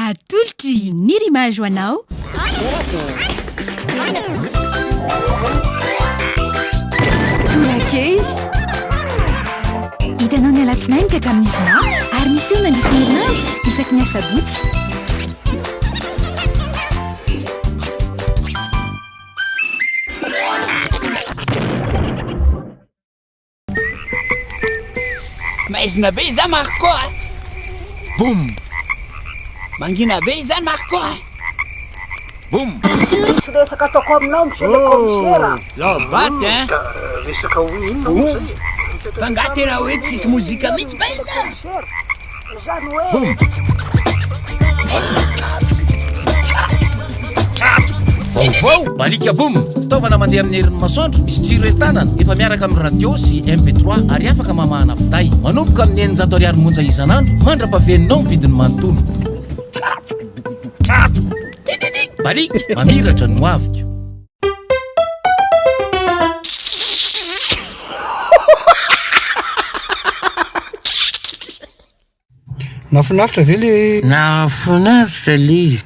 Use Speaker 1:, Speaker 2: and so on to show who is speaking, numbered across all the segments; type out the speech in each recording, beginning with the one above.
Speaker 1: atolotry ny rimage hoanao.
Speaker 2: Torakely hitanao ny alatsinainy ka hatramin'ny zoma ary misy eo nandrisy ny herinandro isaky ny asabotsy.
Speaker 3: maizina be izany Marco a. Boum. Mangina be izany Marco a. Boum.
Speaker 4: Resaka ataoko aminao monsieur le commissaire.
Speaker 3: La batte hein.
Speaker 4: Resaka hoe inona moa zay?
Speaker 3: Fa nga tena hoe tsisy mozika mihitsy ba ina.
Speaker 4: Zany hoe
Speaker 3: Boum.
Speaker 5: Vaovao balika boum fitaovana mandeha amin'ny herin'ny masoandro misy jiro entanana efa miaraka amin'ny radio sy MP3 ary afaka mamahana finday manomboka amin'ny 900 ariary monja isan'andro mandra-pahaveninao ny vidiny manontolo balika mamiratra no avika
Speaker 6: nafinaritra ve le
Speaker 7: nafinaritra le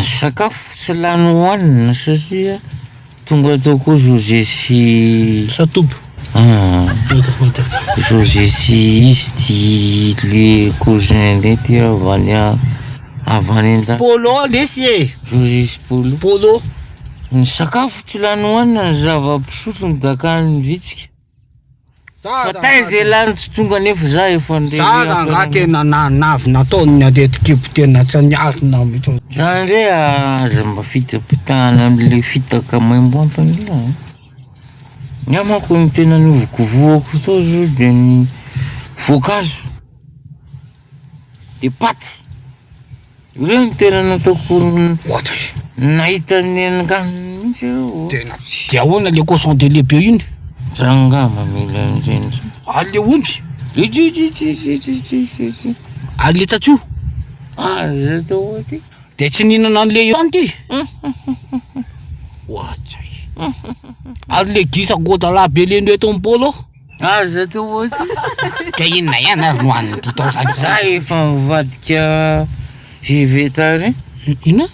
Speaker 7: sakafo tsy lany hoanina satria tonga ataoko José sy
Speaker 6: satobo
Speaker 7: José sy izy le cousin lety avany enda
Speaker 6: polo lesy e
Speaker 7: José sy polo ny sakafo tsy lany hoanina ny zava-pisotro ny dakany vitsika fa taiza lany tsy tonga nefa za efa
Speaker 6: za nga tena navy nataony ny aletikipo tena tsy niarina mihitsy
Speaker 7: za ndre aza mba fitapitahana am'le fitaka maimboampany la ny amako ny tena novokovoako tao zao de ny voankazo de paty ireo ny tena nataoko
Speaker 6: ohatra
Speaker 7: nahita ny anganiny mihitsy eo
Speaker 6: tena dia ahoana le cochon de lehibe iny
Speaker 7: zanga mamila ndrendra
Speaker 6: ale omby ale tatso
Speaker 7: za tao aty
Speaker 6: de tsy ninana an'le anty ohatsay ary le gisa godala be leno eto am-polo
Speaker 7: za tao aty
Speaker 6: ka inona ihany ary no aniny ty tao zany
Speaker 7: za efa mivadika végétarien
Speaker 6: ina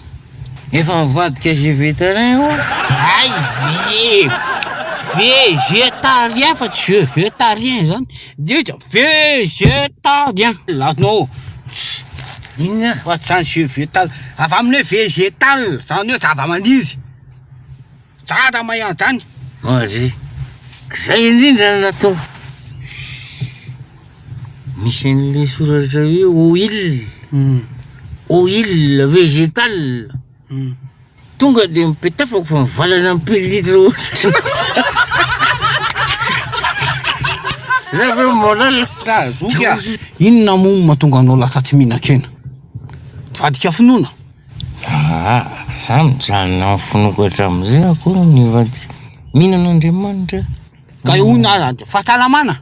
Speaker 7: efa mivadika végétarien o
Speaker 6: ay végétarien fa tsy végétarien zany dita végétarien lasno
Speaker 7: inona
Speaker 6: fa tsy zany végétal avy amin'ny hoe végétal zany hoe zava-maniry zara mahany zany
Speaker 7: ozy zay indrindra natao misy an'le soratra hoe oil végétal tonga de mipetafako fa mivalana mpelitra ohatra za fe molala
Speaker 6: zoka inona mo mahatonga anao lasa tsy mihinan-kena vadika finoana
Speaker 7: za mijanona finoko hatramin'izay akory ny vady mihinan'Andriamanitra
Speaker 6: ka ioina fahasalamana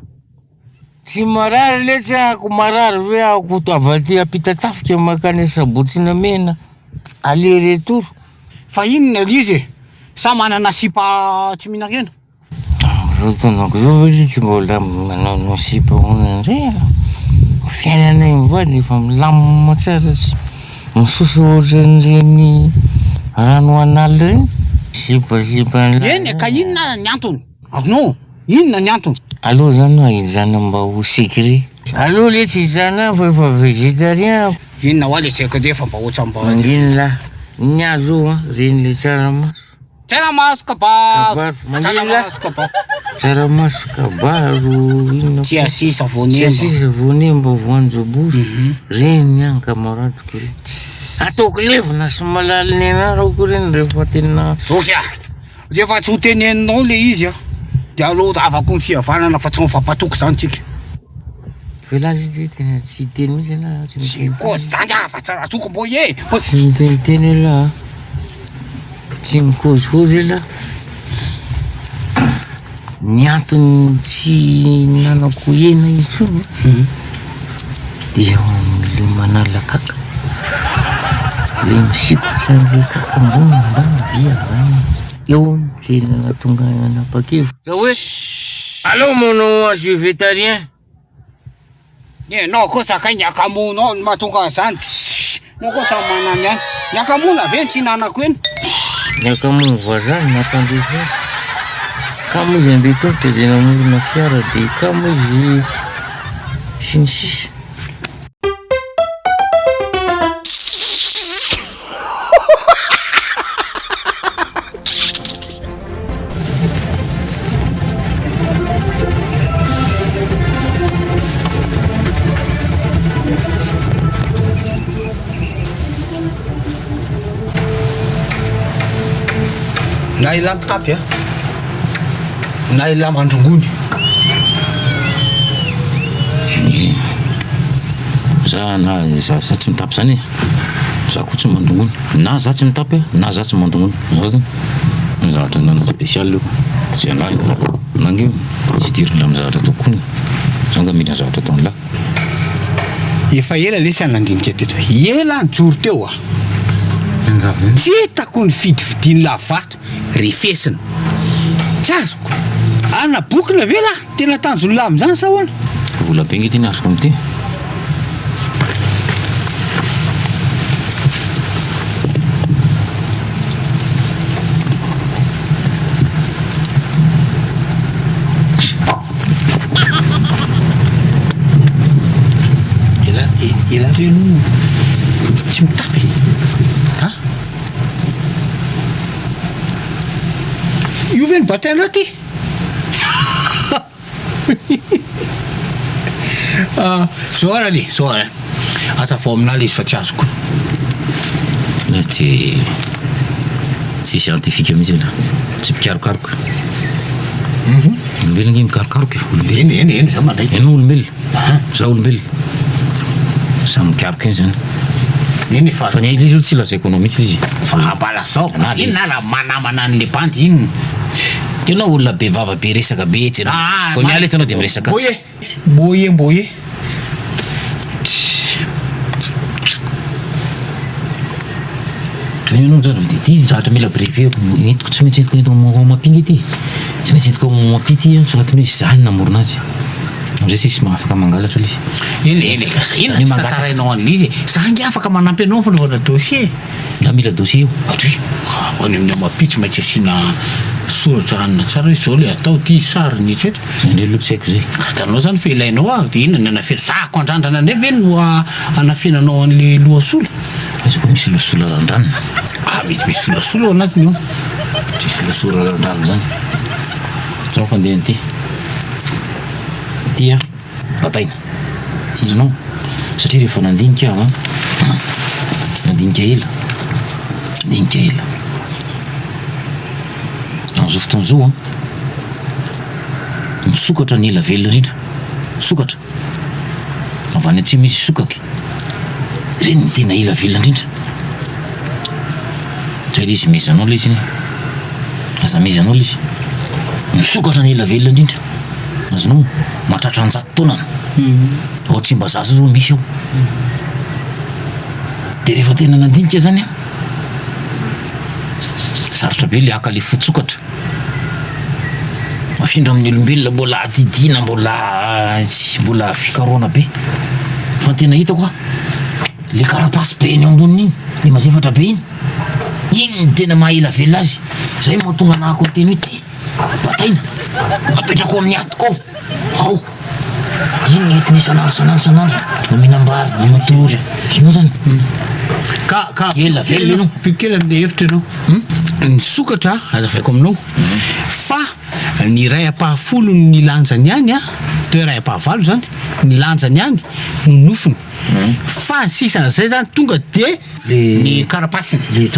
Speaker 7: tsy marary le tsy ako marary hoe ako avaty apitatafika makany sabotsina mena ale retour
Speaker 6: fa inona le izy sa manana sipa tsy mihinan-kena
Speaker 7: rotonako zao ve tsy mbola manao sipa onandray fiainana mivady efa milamina tsara sy misoso ohatran'ireny rano analy reny
Speaker 6: eny ka inona ny antony no inona ny antony
Speaker 7: aloha zany no ahijana mba ho secret aloha le tsy hijana fa efa végétarien
Speaker 6: inona hoa le secret efa mba ohatra mba
Speaker 7: manginy la ny azo reny le
Speaker 6: tsaramaso kabaro
Speaker 7: tsaramaso kabaro inona
Speaker 6: tsy asisa voanemba
Speaker 7: voanjobory reny any kamaradoko reny ataoko levina sy malaliny anarako reny rehefa tena
Speaker 6: zoka rehefa tsy ho teneninao le izy a de aloha avako ny fihavanana fa tsy mifampatoko zany tsika
Speaker 7: velazy tena tsy teny mihitsy ana
Speaker 6: tsy kozy zany afa tsara atoko mbo e
Speaker 7: tsy miteniteny la tsy mikozokozy la ny antony tsy nanako hena itsony de eo am'le manala kaka le misikotra n'le kaka ambony ambany bia avany eo ny tena natonga nanapa-kevo ka hoe allô mon végétarien
Speaker 6: enao koa sakainy akamonao ny mahatonga an'izany Mokotra manany ihany. Miakamola ve tsy hinanako eny?
Speaker 7: Miakamono voazany mampandroso azy. Kamo izy andeha tongotra dia namorona fiara dia kamo izy sy ny sisa.
Speaker 6: Na ila mitapy na ila mandrongony.
Speaker 5: Za na za tsy mitapy zany za koa tsy mandongony na za tsy mitapy na za tsy mandongony za zavatra nana spécial io zay anahy nange tsy dirina amin'ny zavatra tokony zanga mila zavatra tao la
Speaker 6: Efa ela lesy anandinika teto. Ela nijoro teo tsy hitako ny fidividiny lavato refesina. Tsy azoko. Ana bokina ve la tena tanjony lamy zany sa hoana?
Speaker 5: vola be ngety ny azoko amity.
Speaker 6: Ela ve no tsy mitapy? Ha? Io ve ny bataille ty? Zao ara le, zao ara. Asa fao aminah le izy fa tsy azoko.
Speaker 5: La tsy scientifique mihitsy la tsy mikarokaroka. Olombelona nge mikarokaroka olombelona.
Speaker 6: Eny za mandray.
Speaker 5: Eny olombelona. Za olombelona. Sa mikaroka eny zany.
Speaker 6: Eny fa
Speaker 5: fa ny izy io tsy lazaiko anao mihitsy izy.
Speaker 6: fa abala sao. Iny na la manamana an'le bandy iny.
Speaker 5: Ianao olona be vava be resaka be etsy anao. Fa miala eto anao dia miresaka atsy.
Speaker 6: Boye.
Speaker 5: Ianao zany dia ty zavatra mila brevé entiko tsy maintsy entiko eto mamapinga ity. Tsy maintsy entiko mamapy ity sahaty hoe zany namorona azy. Amizay sisy mahafaka mangalatra izy.
Speaker 6: Eny kasa ina tsy tantarainao an'izy. Za nge afaka manampy anao fanaovana dossier.
Speaker 5: La mila dossier io.
Speaker 6: Atri. Any amin'ny amapitsy maintsy asiana soratra anona tsara hoe zao le atao ty sary ny etsetra.
Speaker 5: Zany aloha tsy haiko zay.
Speaker 6: Hitanao zany fa ilainao dia inona ny anafena. Zako andrandrana ndray ve no anafenanao an'le lohasola?
Speaker 5: Azoko misy lohasola randranina.
Speaker 6: Mety misy solasola ao anatiny io.
Speaker 5: Tsisy lohasola randranina zany. Zao fandeha an'ity. Ty bataina. Izinao satria rehefa nandinika aho nandinika ela. Am'izao fotoana zao misokatra ny ela velona indrindra. Sokatra. Avy any atsy misy sokaky. Reny ny tena ela velona indrindra. Zay le izy mezanao le izy iny. Aza mezanao le izy. Misokatra ny ela velona indrindra. Azonao mahatratra 100 taona. Ao tsy mba zaza zao misy ao. Dia rehefa tena nandinika zany sarotra be le aka le fotsokatra. Mafindra amin'ny olombelona mbola didina mbola fikaroana be. Fa tena hitako le karapasy be eny amboniny iny, le mazefatra be iny. Iny ny tena mahaela velona azy. Zay mahatonga anahako ny teny hoe ty bataina apetrako amin'ny atoko ao. Iny entiny isanandro mihinam-bary ny matory. Sinao zany
Speaker 6: Ka
Speaker 5: ela velona ianao.
Speaker 6: Pikely amin'le hevitra ianao. Ny sokatra azavaiko aminao fa ny ray apahafolo ny lanjany ihany toe ray apahavalo zany ny lanjany ihany no nofony. Fa sisan'izay zany tonga dia ny karapasiny.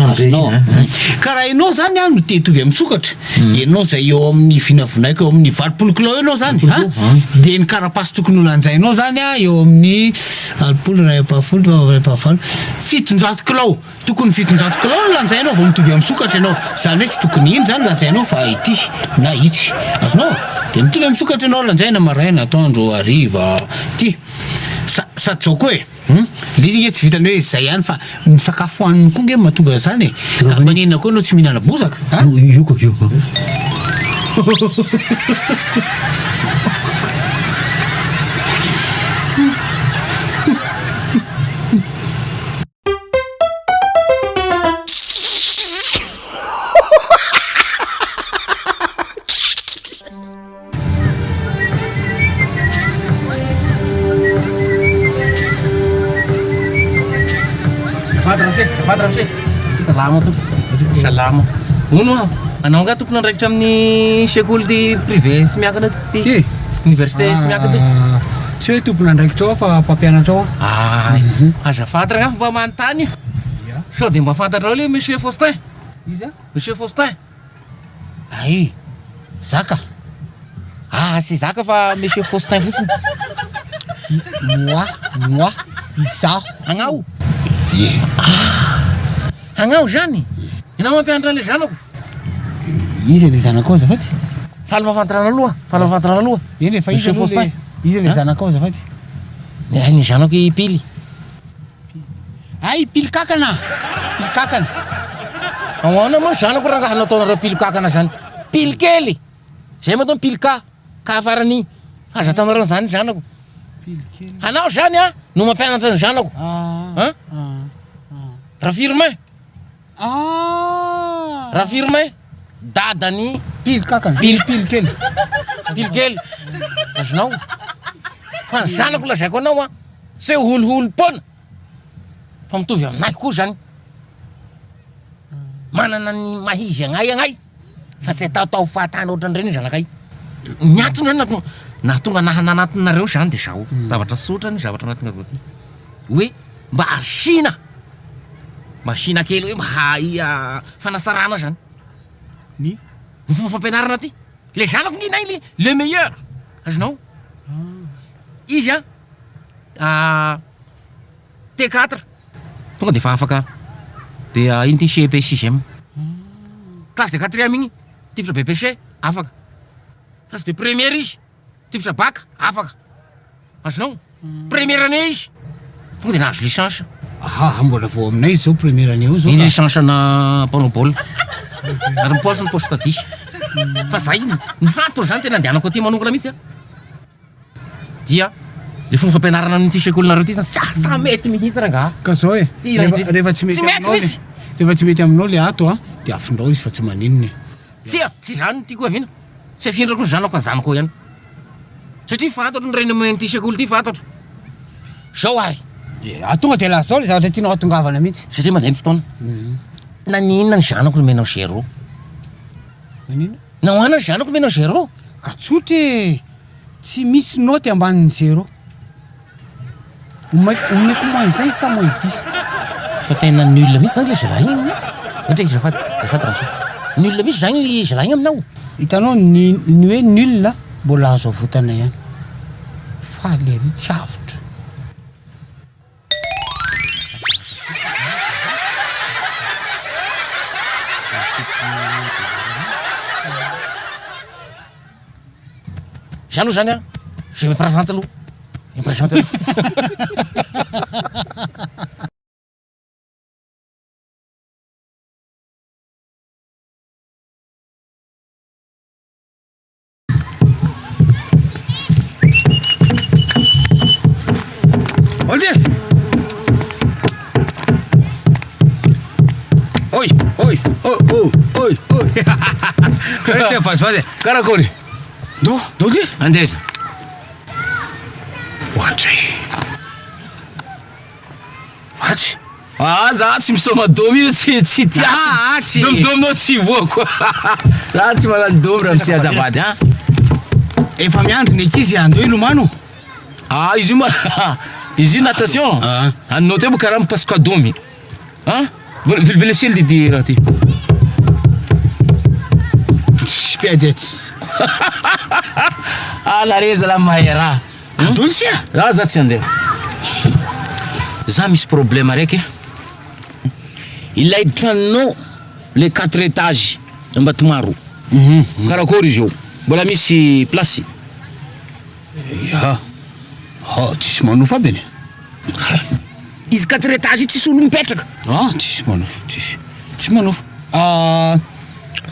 Speaker 6: Ka raha ianao zany no te hitovy amin'ny sokatra, ianao zay eo amin'ny vinavinaiko eo amin'ny 20 kilao ianao zany dia ny karapasy tokony ho lanjainao zany eo amin'ny 20 ray apahafolo ray apahavalo 700 kilao. Tokony 700 kilao no lanjainao vao mitovy amin'ny sokatra ianao. Zany hoe tsy tokony iny zany lanjainao fa ity na itsy. Azonao dia mitovy amin'ny sokatra ianao lanjaina maraina atoandro hariva ty. Sady zao koa le izy nge tsy vitany hoe zay ihany fa ny sakafo hohaniny koa nge mahatonga zany ka maninona koa anao tsy mihinana bozaka.
Speaker 7: Io.
Speaker 5: Zavatra salama tompoko salama ono anao nga tompona andraikitra amin'ny sekoly privé sy miakana ty université sy miakana ty
Speaker 6: tsy hoe tompona andraikitra ao fa mpampianatra ao
Speaker 5: azafady ragna mba manontany sao de mba fantatrao le monsieur Faustin
Speaker 6: izy
Speaker 5: monsieur Faustin ay zaka sy zaka fa monsieur Faustin fotsiny
Speaker 6: moi izaho
Speaker 5: agnao agnao zany inao mampianatra le zanako
Speaker 6: izy le zanakao azafady
Speaker 5: faly mafantarana aloha
Speaker 6: eny efa
Speaker 5: Monsieur Faustin.
Speaker 6: izy le zanakao azafady
Speaker 5: ny zanako ipily
Speaker 6: ay pily kakana
Speaker 5: ahoana moa zanako rangaha nataonareo pily kakana zany pily kely zay matao pilika ka farany aza ataonareo zany zanako anao zany no mampianatra ny zanako raha firme dadany
Speaker 6: pily kakana pily kely
Speaker 5: azonao fa ny zanako lazaiko anao tsy holiholy pona fa mitovy aminay koa zany manana ny mahizy agnay fa tsy atao fahatana ohatran'ireny zanakay miantony na tonga nahanatinareo zany de zao zavatra sotra ny zavatra anatinareo ty hoe mba masina kely hoe mba fanasarana zany ny fomba fampianarana ty le zanako nginay le meilleur azonao izy T4 tonga de fa afaka de iny ty CP 6e classe de 4e igny tifitra BPC afaka classe de première izy tifitra bac afaka azonao première année izy tonga de nahazo licence
Speaker 6: mbola vao aminay izy zao première année io zao
Speaker 5: iny licence na mpanao baolina ary mipaosy ny poste tadis fa zay ny hantony zany tena andehanako aty manokana mihitsy dia le fomba fampianarana amin'ity sekolinareo ty sa mety mihitsy rangaha
Speaker 6: ka zao rehefa tsy mety aminao le ato de afindrao izy fa tsy maninony
Speaker 5: tsy zany ty koa avina tsy afindrako ny zanako azanako ao ihany satria fantatro ny reny amin'ity sekoly ty fantatro zao ary
Speaker 6: tonga de lasa zao le zavatra tianao atongavana mihitsy
Speaker 5: satria mandeha ny fotoana naninona ny zanako no menao 0 nahoana ny zanako menao 0
Speaker 6: ka tsotra tsy misy noty ambanin'ny 0 omeko manzay sa moins 10
Speaker 5: fa tena nul mihitsy zany le zalahy igny ohatray zafady ramsa nul mihitsy zany le zalahy igny aminao
Speaker 6: hitanao ny hoe nul mbola azo avotana ihany fa le ry tsy avitra
Speaker 5: zany o zany je me présente aloha
Speaker 6: Oi. Esse faz.
Speaker 5: Karakôry
Speaker 6: Do dia?
Speaker 5: andesa
Speaker 6: Ohatsy.
Speaker 5: za tsy misoma domy io tsy tia domdominao tsy voako za tsy magnano domy raha misy azavady
Speaker 6: Efa miandry ny ankizy andeo ilomano.
Speaker 5: izy io natation anao teo karaha mipasika domy velively didy raha ty
Speaker 6: Spiadets.
Speaker 5: lareza la mahay raha
Speaker 6: Dosia?
Speaker 5: za tsy andeha za misy problème araiky ilay tranonao le 4 étages Ambatomaro karakôry izy io mbola misy place
Speaker 6: tsisy manofa aby eny.
Speaker 5: izy 4 étages io tsisy olo mipetraka
Speaker 6: Tsisy manofa, tsisy manofa.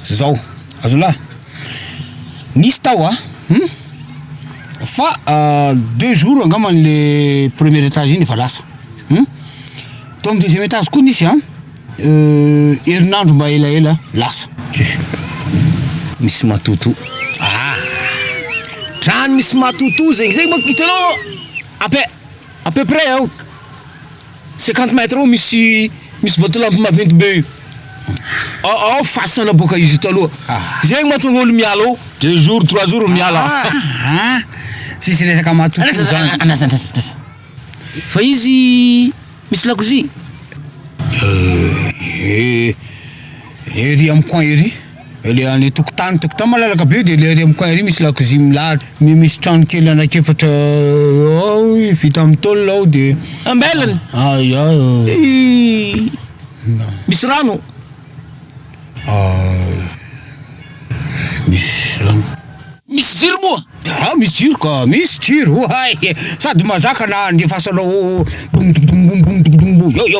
Speaker 6: Zao azolahy nisy tao fa 2 jours angambany le premier étage iny efa lasa. Tao amin'ny 2e étage koa nisy herinandro mba elaela lasa.
Speaker 5: misy matoto trano misy matoto zegny moa hitanao à peu près
Speaker 6: 50 mètre eo misy vatolampy maventy be io ao fasana boka izy ito aloha zegny mahatonga olo miala ao 2 jours 3 jours miala
Speaker 3: sisy resaka matoko zany
Speaker 7: anasa fa izy misy lakozia
Speaker 3: ery amy coin ery le any tokotany malalaka be de le ery amy coin ery misy lakozia milahatra misy trano kely anakefatra ao vita amy tôlona ao de
Speaker 7: ambelany misy rano
Speaker 3: misy rano
Speaker 7: misy jiro moa
Speaker 3: misy jiro ka misy jiro hay sady mazaka na andefasanao yo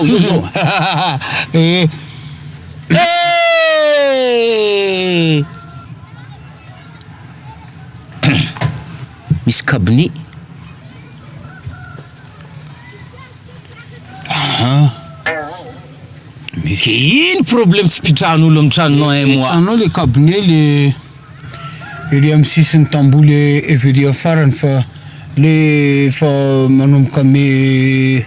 Speaker 7: misy kabini ino problème tsy pitrahan'olo amy tranonao ay moa
Speaker 3: anao le cabinet le ery amy sisiny tamboho le everia farany fa le fa manomboka me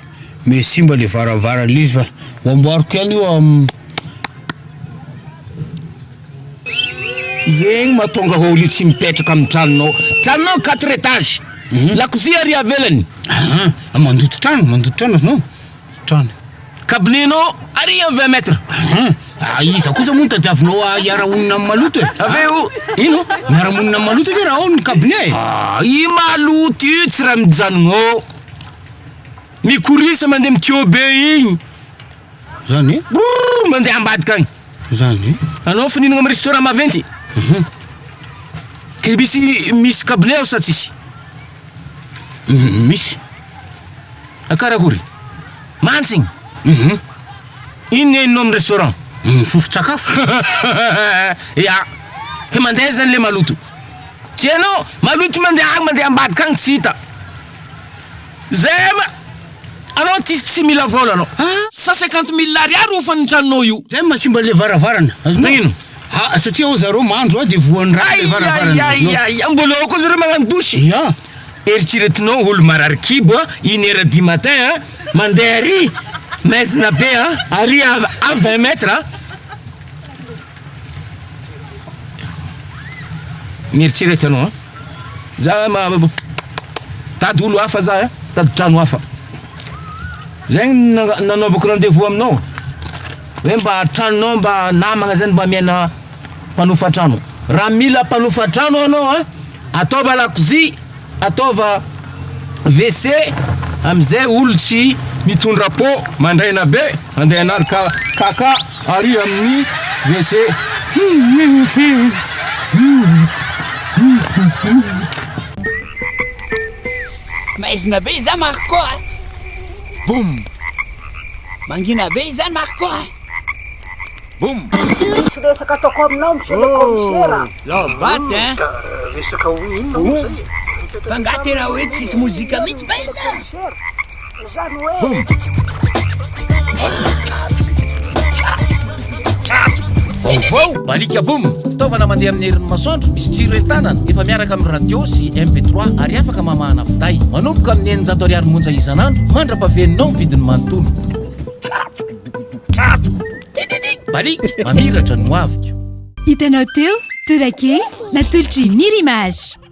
Speaker 3: simba le varavara l'izy fa oamboariko ihany io am
Speaker 7: zegny mahatonga olo io tsy mipetraka amy tranonao 4 étage lakozia ary avelany
Speaker 3: mandoto trano anao trano
Speaker 7: kabininao ary amy 20 mètre
Speaker 3: iza kosa moa tadiavinao iara-onina amy maloto
Speaker 7: aveo ino
Speaker 3: miara-monina amy maloto ke raha ao ny cabinet
Speaker 7: i maloto io tsy raha mijanogno mikorisa mandeha mitio be igny
Speaker 3: zany
Speaker 7: mandeha ambadika agny
Speaker 3: zany
Speaker 7: anao fininagna amy restaurant maventy ke misy cabinet ao sa tsisy
Speaker 3: misy
Speaker 7: akarakory mansigny ino eninao amy restaurant
Speaker 3: fofo-tsakafo
Speaker 7: ya ke mandeha zany le maloto tsy hainao maloto mandeha agny mandeha ambadika agny tsy hita zay anao tsy mila vola anao
Speaker 5: 150 000 ariary ofa ny tranonao io
Speaker 3: zay masimba le varavarana
Speaker 7: ino
Speaker 3: satria ao zareo mandro a de voan'ny raha le varavarana
Speaker 7: mbola ao koa zareo magnano dosy
Speaker 3: ya
Speaker 7: eritreretinao olo marary kibo 1h du matin mandeha ary maizina be ary à 20 mètres mieritserety anao za tady olo hafa za tady trano hafa zegny nanaovako rendez-vous aminao hoe mba tranonao mba namagna zany mba miaina mpanofa trano raha mila mpanofa trano anao ataova lakozia ataova WC amizay olo tsy mitondra po mandraina be andeha anarika kaka ary amin'ny WC
Speaker 3: maizina be izany mariko boum mangina be izany mariko boum
Speaker 4: Misy resaka ataoko aminao monsieur le commissaire
Speaker 3: lobaty
Speaker 4: resaka inona moa zay
Speaker 3: fa nga tena hoe tsisy mozika mihitsy ba ina
Speaker 4: commissaire zany hoe
Speaker 5: vaovao balika boum fitaovana mandeha amin'ny herin'ny masoandro misy jiro entanana efa miaraka amin'ny radio sy MP3 ary afaka mamahana finday manomboka amin'ny 900 ariary monja isan'andro mandra-pahaveninao ny vidiny manontolo balika mamiratra no aviko
Speaker 1: hitanao teo tourake natolotry Nirimage